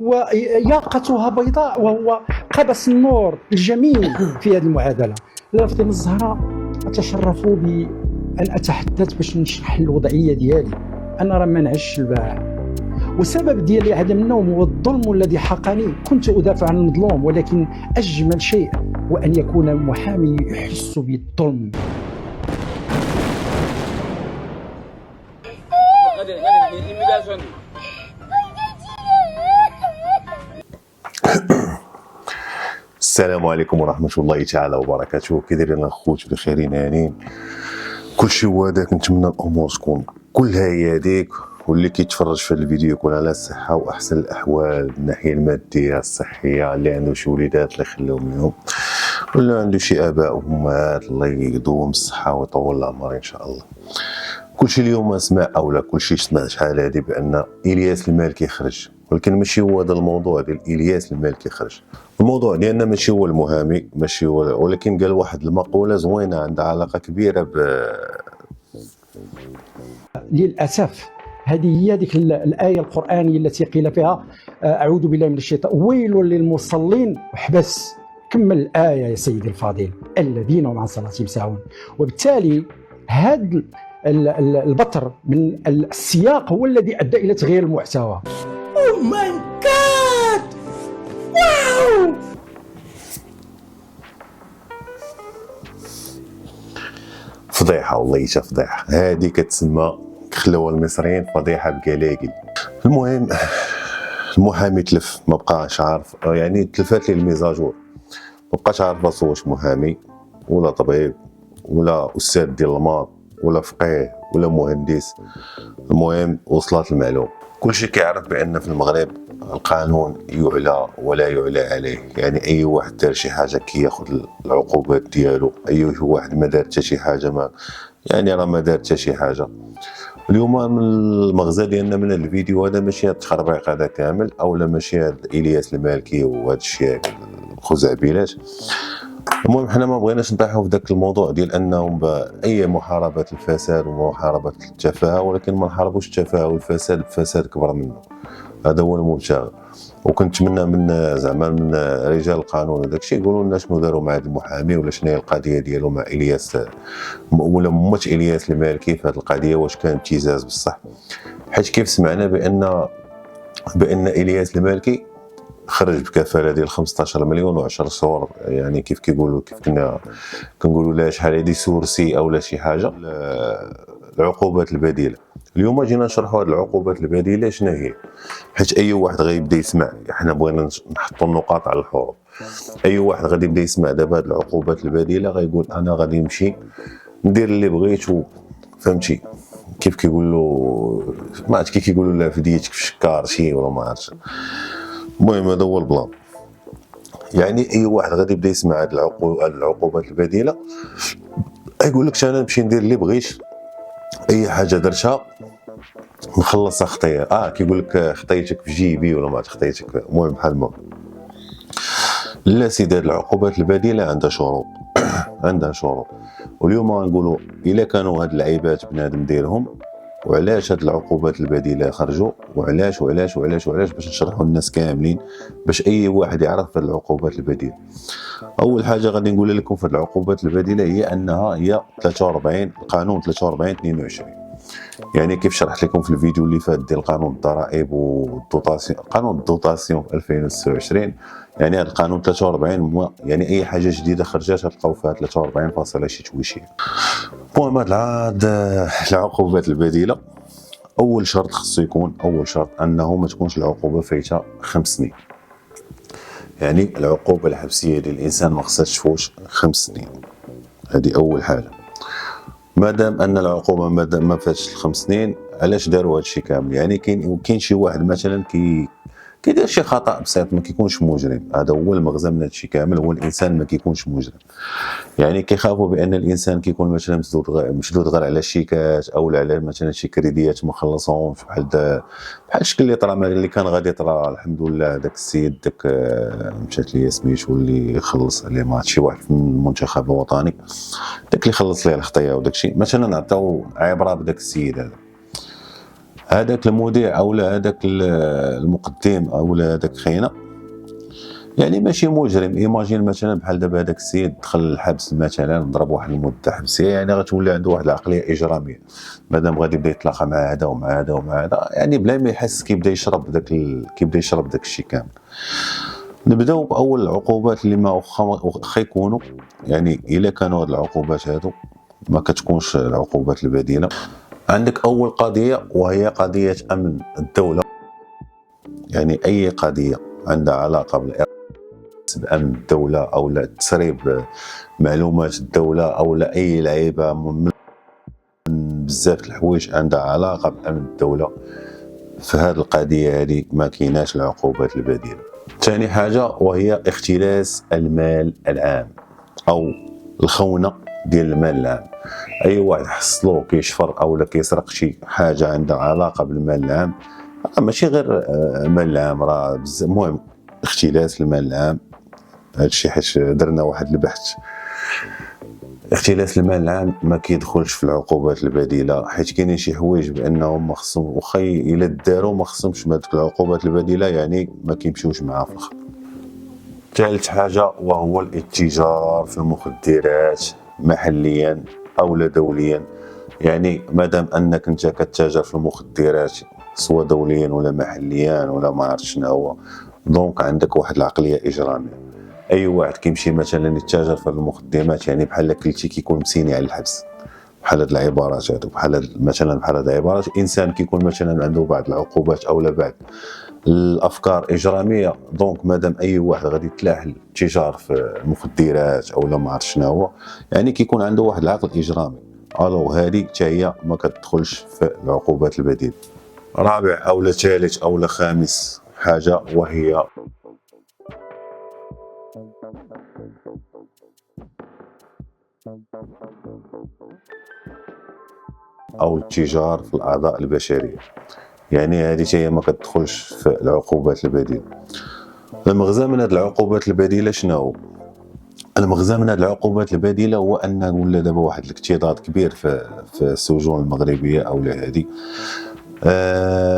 وياقتها بيضاء وهو قبس النور الجميل في هذه المعادله. لا فاطمه الزهراء اتشرف بان اتحدث باش نشرح الوضعيه ديالي. انا راه ما نعش البارح، والسبب ديالي عدم النوم هو الظلم الذي حقني. كنت ادافع عن المظلوم، ولكن اجمل شيء هو ان يكون المحامي يحس بالظلم. السلام عليكم ورحمة الله تعالى وبركاته. كي دايرين الخوت بخيرين هانين؟ كلشي هو هذاك. نتمنى الامور تكون كلها هي هذيك، واللي كيتفرج في الفيديو يكون على الصحة واحسن الاحوال من الناحية المادية الصحية، اللي عنده شي وليدات الله يخليهم لهم، ولا عنده شي اباء وامهات الله يدوم الصحة ويطول العمر ان شاء الله. كلشي اليوم سمع اولا كلشي سمع شحال هادي بان الياس المالكي خرج، ولكن ماشي هو هذا الموضوع ديال الياس المالكي خرج. الموضوع ديالنا ماشي هو المحامي، ماشي هو، ولكن قال واحد المقوله زوينه عندها علاقه كبيره للاسف هذه هي ديك الايه القرانيه التي قيل فيها اعوذ بالله من الشيطان ويل للمصلين. وحبس كمل الايه يا سيدي الفاضل، الذين هم عن صلاتهم ساهون. وبالتالي هذا البطر من السياق هو الذي ادى الى تغيير المحتوى. اوه ماي جاد، واو. فضيحه، والله حتى فضيحه. هذه كتسمى خلوها المصريين فضيحه بقلاقل. المهم المحامي تلف، ما بقاش عارف، يعني تلفات لي الميزاجور، ما بقاش عارف راسو واش محامي ولا طبيب ولا استاذ ديال الماط ولا فقيه ولا مهندس. المهم وصلت المعلومه. كلشي كيعرف بان في المغرب القانون يعلى ولا يعلى عليه، يعني اي واحد دار شي حاجه كياخذ العقوبات ديالو، اي واحد ما دار حتى شي حاجه ما يعني راه ما دار حتى شي حاجه. اليوم من المغزى ديالنا من الفيديو هذا ماشي هاد التخربيق هذا كامل، اولا ماشي هاد الياس المالكي وهاد الشيء الخزعبيلات. المهم حنا ما بغيناش نطيحوا في ذاك الموضوع ديال انهم اي محاربه الفساد ومحاربه التفاهه، ولكن ما نحاربوش التفاهه والفساد بفساد كبر منه. هذا هو المبتغى. وكنتمنى من زعما من رجال القانون وداك الشيء يقولوا لنا شنو داروا مع هذا المحامي، ولا شنو هي القضيه ديالو مع الياس ولا مات الياس المالكي في هذه القضيه، واش كان ابتزاز بصح. حيت كيف سمعنا بان الياس المالكي خرج بكفاله ديال 15 مليون و10 شهور، يعني كيف كيقولوا، كيف كنا كنقولوا لها شحال هذه سورسي او لا شي حاجه. العقوبات البديله اليوم جينا نشرحوا هذه العقوبات البديله شنو هي، حيت اي واحد غيبدا يسمع، احنا بغينا نحطوا النقاط على الحروف. اي واحد غادي يبدا يسمع دابا هذه العقوبات البديله غيقول انا غادي نمشي ندير اللي بغيت، فهمتي كيف كيقولوا، ما عرفت كيف كيقولوا لها في ديتك في الشكار شي ولا ما عرفتش. المهم هذا هو البلان. يعني اي واحد غادي يبدا يسمع هذه العقوبات البديله يقول لك انا نمشي ندير اللي بغيت، اي حاجه درتها نخلصها خطيه. كيقول لك خطيتك في جيبي ولا ما خطيتك، المهم بحال ما. لا سيدي، هذه العقوبات البديله عندها شروط عندها شروط. واليوم غنقولوا الا كانوا هاد العيبات بنادم ديرهم، وعلاش هاد العقوبات البديله خرجوا، وعلاش وعلاش وعلاش وعلاش، باش نشرحوا الناس كاملين، باش اي واحد يعرف هاد العقوبات البديله. اول حاجه غادي نقول لكم في العقوبات البديله هي انها هي 43 قانون 43/22. يعني كيف شرحت لكم في الفيديو اللي فات ديال قانون الضرائب والدوطاسيون، قانون الدوطاسيون 2026، يعني هذا القانون 43 يعني اي حاجه جديده خرجت تلقاو فيها 43 فاصله شي تويشي. المهم هاد العقوبات البديله اول شرط خصو يكون، اول شرط انه ما تكونش العقوبه فايته 5 سنين. يعني العقوبه الحبسيه ديال الانسان ما خصهاش تفوت 5 سنين، هذه اول حاجه. مادام ان العقوبه ما فاتش 5 سنين، علاش داروا هادشي كامل؟ يعني كاين شي واحد مثلا كيدير شي خطا بسيط ما كيكونش مجرم. هذا هو المغزى من هادشي كامل، هو الانسان ما كيكونش مجرم. يعني كيخافوا بان الانسان كيكون مثلا مشدود غير على الشيكات او على مثلا شي كريديات ما خلصهمش، بحال الشكل اللي طرا اللي كان غادي طرا الحمد لله. داك السيد داك مشات ليه سميتو اللي خلص عليه مع شي واحد في المنتخب الوطني، داك اللي خلص ليه الخطيه وداك الشيء، مثلا عطاو عبره بداك السيد هذا. هذاك المذيع او هذاك المقدم او هذاك خينا يعني ماشي مجرم. ايماجين مثلا بحال دابا هذاك السيد دخل الحبس مثلا، ضرب واحد المده حبسيه، يعني غتولي عنده واحد العقليه اجراميه مادام غادي يبدا يتلاقى مع هذا ومع هذا ومع هذا، يعني بلا ما يحس كيبدا يشرب داك الشيء كامل. نبداو باول العقوبات اللي ما واخا يكونوا، يعني الا كانوا هاد العقوبات هادو ما كتكونش العقوبات البديله. عندك اول قضيه وهي قضيه امن الدوله، يعني اي قضيه عندها علاقه بامن الدوله او لا تسريب معلومات الدوله او لا اي لعيبه من بزاف الحوايج عندها علاقه بامن الدوله، في هذه القضيه هذه ما كايناش العقوبات البديله. ثاني حاجه وهي اختلاس المال العام او الخونه ديال المال العام. اي واحد حصلو كيشفر او لا كيسرق شي حاجه عندها علاقه بالمال العام، ماشي غير المال العام، راه بزاف. المهم اختلاس المال العام هادشي حيت درنا واحد البحث، اختلاس المال العام ما كيدخلش في العقوبات البديله، حيت كاينين شي حوايج بانهم ما خصهم واخا الا داروا ما خصهمش بهذوك العقوبات البديله، يعني ما كيمشيوش معاه في الاخر. ثالث حاجه وهو الاتجار في المخدرات محليا او لا دوليا. يعني مادام انك انت كتاجر في المخدرات سواء دوليا ولا محليا ولا ما عرفت شنو هو، دونك عندك واحد العقليه اجراميه. اي واحد كيمشي مثلا يتاجر في المخدرات يعني بحال كلشي كيكون مسيني على الحبس، بحال هاد العبارات هادو، بحال مثلا بحال هاد العبارات. انسان كيكون مثلا عنده بعض العقوبات او لا بعض الافكار اجراميه، دونك مادام اي واحد غادي يتلاح التجار في المخدرات او لا ما عرفت شنو هو، يعني كيكون عنده واحد العقل اجرامي. الو هذه حتى هي ما كتدخلش في العقوبات البديله. رابع او لا ثالث او لا خامس حاجه وهي او الاتجار في الاعضاء البشريه، يعني هذه هي ما كتدخلش في العقوبات البديله. المغزى من هذه العقوبات البديله شنو هو؟ المغزى من هذه العقوبات البديله هو ان ولا دابا واحد الاكتظاظ كبير في السجون المغربيه او هذه،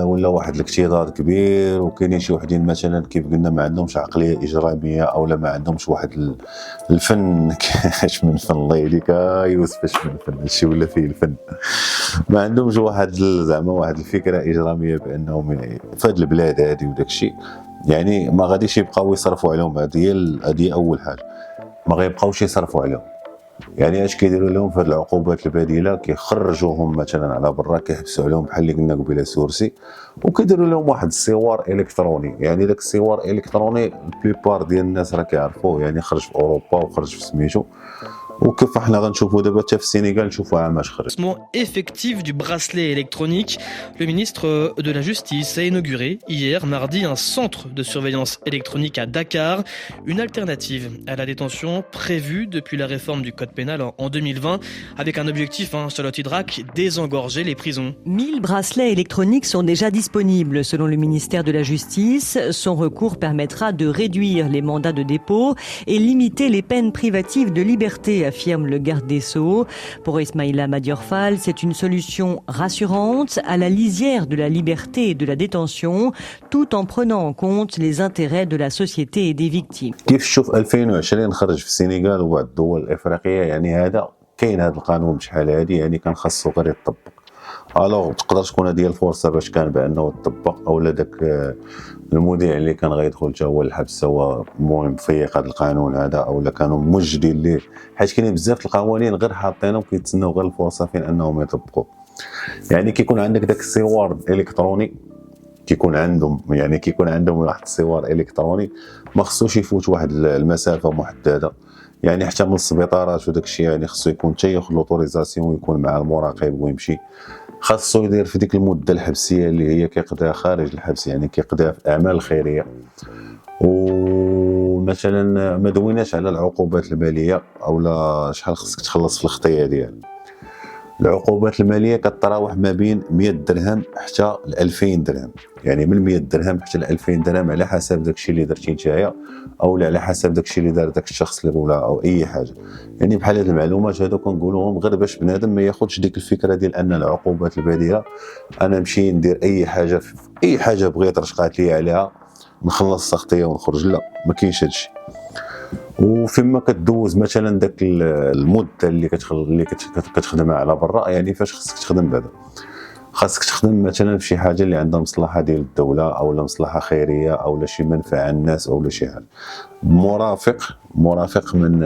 ولا واحد الاكتظاظ كبير، وكاينين شي وحدين مثلا كيف قلنا ما عندهمش عقليه اجراميه او لا ما عندهمش واحد الفن. اش من فن الله يهديك يوسف، اش من فن هادشي ولا فيه الفن. ما عندهمش واحد زعما واحد الفكره اجراميه بانهم في هذه البلاد هذه وداك الشيء، يعني ما غاديش يبقاو يصرفوا عليهم. هذه اول حاجه، ما غيبقاوش يصرفوا عليهم. يعني اش كيديروا لهم في هذه العقوبات البديله؟ كيخرجوهم مثلا على برا، كيحبسوا عليهم بحال اللي قلنا قبيله سورسي، وكيديروا لهم واحد السوار الكتروني. يعني داك السوار الالكتروني البليبار ديال الناس راه كيعرفوه، يعني خرج في اوروبا وخرج في سميتو، وكيف احنا غنشوفوا دابا حتى في السنغال نشوفوا عاماش خرج. Effectif du bracelet électronique, le ministre de la Justice a inauguré hier mardi un centre de surveillance électronique à Dakar, une alternative à la détention prévue depuis la réforme du code pénal en 2020, avec un objectif, Charlotte Hydrac, désengorger les prisons. 1000 bracelets électroniques sont déjà disponibles selon le ministère de la Justice. Son recours permettra de réduire les mandats de dépôt et limiter les peines privatives de liberté, affirme le garde des Sceaux. Pour Ismaïla Madior-Fall, c'est une solution rassurante à la lisière de la liberté et de la détention, tout en prenant en compte les intérêts de la société et des victimes. كيف تشوف 2020 خرج في السنغال وبعض الدول الافريقيه، يعني هذا كاين هذا القانون بشحال هذه، يعني كان خاصو غير يطبق. الوغ تقدر تكون هذه الفرصه باش كان بانه يطبق، او داك المذيع اللي كان غيدخل حتى هو الحبس هو المهم فيق هذا القانون هذا، او كانوا موجدين ليه، حيت كاينين بزاف القوانين غير حاطينهم كيتسناو غير الفرصه فين انهم يطبقوا. يعني كيكون عندك داك السوار الالكتروني، كيكون عندهم واحد السوار الكتروني ما خصوش يفوت واحد المسافه محدده، يعني حتى من السبيطارات وداك الشيء، يعني خصو يكون حتى ياخذ لوطوريزاسيون ويكون مع المراقب ويمشي. خاصو يدير في ديك المده الحبسيه اللي هي كيقضيها خارج الحبس، يعني كيقضيها في اعمال خيريه. ومثلا ما دويناش على العقوبات الماليه او لا شحال خصك تخلص في الخطيه ديالك. العقوبات الماليه كتراوح ما بين 100 درهم حتى ل 2000 درهم، يعني من 100 درهم حتى ل 2000 درهم على حسب داكشي اللي درتي نتايا، او على حسب داكشي اللي دار داك الشخص اللي رولا او اي حاجه. يعني بحال هاد المعلومات هادو كنقولوهم غير باش بنادم ما ياخذش ديك الفكره ديال ان العقوبات البديله انا نمشي ندير اي حاجه اي حاجه بغيت رشقات لي عليها نخلص ساختيه ونخرج. لا، ما كاينش هادشي. وفيما كدوز مثلا داك المده اللي كتخدمها على برا، يعني فاش خصك تخدم بعدا؟ خاصك تخدم مثلا في شي حاجه اللي عندها مصلحه ديال الدوله او لا مصلحه خيريه او لا شي منفعه الناس او لا شي حاجه. مرافق من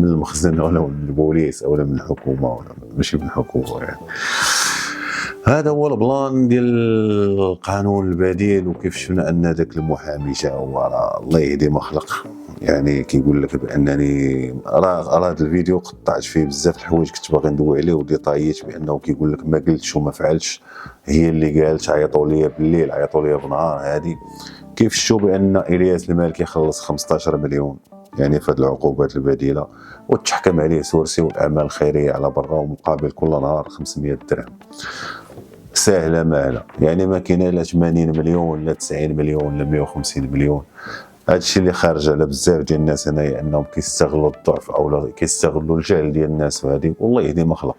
المخزن ولا من البوليس او من الحكومه ولا ماشي من الحكومه. يعني هذا هو البلان ديال القانون البديل. وكيف شفنا ان ذاك المحامي تا هو الله يهدي ما خلق، يعني كيقول لك بانني راه هذا الفيديو قطعت فيه بزاف الحوايج كنت باغي ندوي عليه وديطاييت، بانه كيقول لك ما قلتش وما فعلتش، هي اللي قالت عيطوا لي بالليل عيطوا لي بالنهار. هذه كيف شفتوا بان الياس المالكي خلص 15 مليون يعني في هذه العقوبات البديله، وتحكم عليه سورسي والاعمال الخيريه على برا ومقابل كل نهار 500 درهم. سهله ماهله، يعني ما كاينه لا 80 مليون لا 90 مليون لا 150 مليون. هادشي اللي خارج على بزاف ديال الناس هنايا انهم كيستغلوا الضعف او كيستغلوا الجهل ديال الناس، وهذه والله يهدي ما خلق.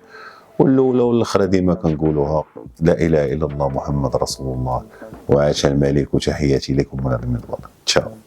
والاولى والاخرى ديما كنقولوها، لا اله الا الله محمد رسول الله وعاش الملك، وتحياتي لكم من المنبر. تشاو.